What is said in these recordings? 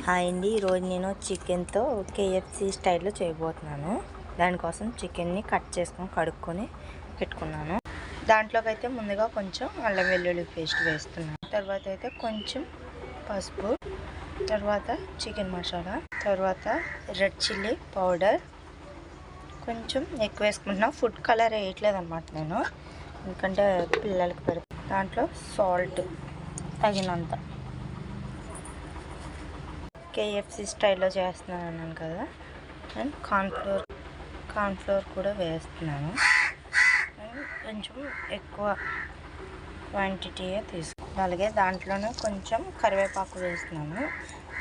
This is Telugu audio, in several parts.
హాయ్ అండి, ఈరోజు నేను చికెన్తో కేఎఫ్సి స్టైల్లో చేయబోతున్నాను. దానికోసం చికెన్ని కట్ చేసుకొని కడుక్కొని పెట్టుకున్నాను. దాంట్లోకి అయితే ముందుగా కొంచెం అల్లం వెల్లుల్లి పేస్ట్ వేస్తున్నాను. తర్వాత అయితే కొంచెం పసుపు, తర్వాత చికెన్ మసాలా, తర్వాత రెడ్ చిల్లీ పౌడర్ కొంచెం ఎక్కువ వేసుకుంటున్నాను. ఫుడ్ కలర్ వేయట్లేదు అనమాట నేను, ఎందుకంటే పిల్లలకి పెడతాను. దాంట్లో సాల్ట్ తగినంత. కేఎఫ్సి స్టైల్లో చేస్తున్నాను అన్నాను కదా, అండ్ కార్న్ఫ్లోర్ కూడా వేస్తున్నాను. కొంచెం ఎక్కువ క్వాంటిటీయే తీసుకున్నాను. అలాగే దాంట్లోనే కొంచెం కరివేపాకు వేస్తున్నాను.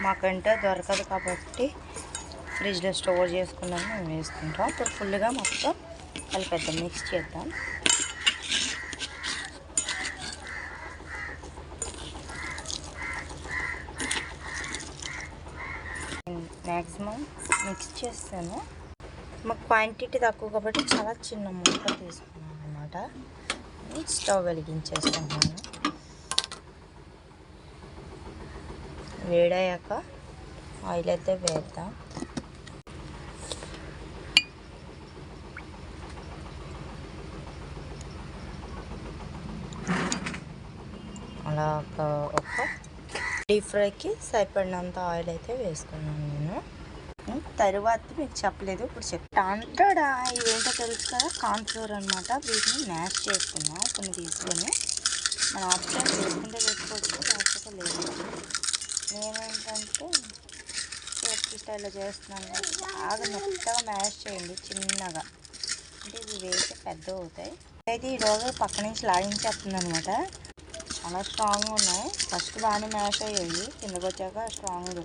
మాకంటే దొరకదు కాబట్టి ఫ్రిడ్జ్లో స్టోర్ చేసుకున్నాను మేము వేసుకుంటాం. ఇప్పుడు ఫుల్గా మొత్తం కలిపేద్దాం, మిక్స్ చేద్దాం. మ్యాక్సిమం మిక్స్ చేస్తాను. మాకు క్వాంటిటీ తక్కువ కాబట్టి చాలా చిన్న ముక్క తీసుకున్నాను అన్నమాట. స్టవ్ వెలిగించేసుకుంటున్నాను. వేడయ్యాక ఆయిల్ అయితే వేద్దాం. అలా ఒక డీప్ ఫ్రైకి సరిపడినంత ఆయిల్ అయితే వేసుకున్నాను నేను. తరువాత మీకు చెప్పలేదు, ఇప్పుడు టాంటడా ఇవేంటో తెలుసు కదా, కార్న్ఫ్లోర్ అనమాట. వీటిని మ్యాష్ చేసుకున్నాం కొన్ని తీసుకొని. మన ఆప్షన్ వేసుకుంటే వేసుకోవచ్చు, లేకపోతే లేదు. నేనేంటంటే కేఎఫ్సి స్టైల్లో చేస్తున్నాను. బాగా మెత్తగా మ్యాష్ చేయండి చిన్నగా, అంటే ఇవి వేస్తే పెద్ద అవుతాయి. అయితే ఈరోజు పక్క నుంచి లాగించేస్తుంది అనమాట. చాలా స్ట్రాంగ్గా ఉన్నాయి. ఫస్ట్ బాగానే మ్యాష్ అయ్యాయి, కిందకు వచ్చాక స్ట్రాంగ్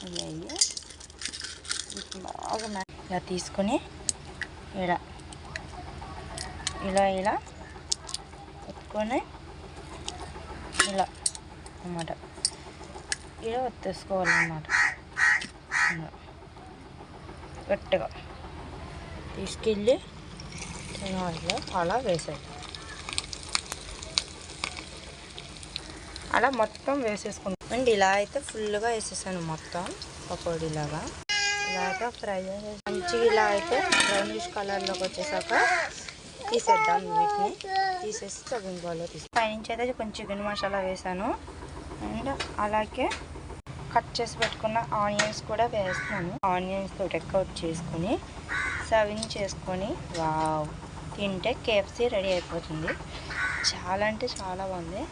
అయ్యాయి. బాగా ఇలా తీసుకొని ఇలా పెట్టుకొని ఇలా అన్నమాట, ఇలా ఒత్తేసుకోవాలన్నమాట. గట్టిగా తీసుకెళ్ళి ఆయిల్లో అలా వేసాయి. అలా మొత్తం వేసేసుకుంటాం. అండ్ ఇలా అయితే ఫుల్గా వేసేసాను మొత్తం పకోడీలాగా. ఇలాగా ఫ్రై చేసేసి మంచిగా ఇలా అయితే బ్రౌనిష్ కలర్లోకి వచ్చేసాక తీసేద్దాం. వీటిని తీసేసి సర్వింగ్ బౌల్లో పైనుంచి అయితే కొంచెం చికెన్ మసాలా వేసాను. అండ్ అలాగే కట్ చేసి పెట్టుకున్న ఆనియన్స్ కూడా వేస్తున్నాను. ఆనియన్స్ తోటి కట్ చేసుకొని సర్వింగ్ చేసుకొని వావ్ తింటే కేఎఫ్సి రెడీ అయిపోతుంది. చాలా అంటే చాలా బాగుంది.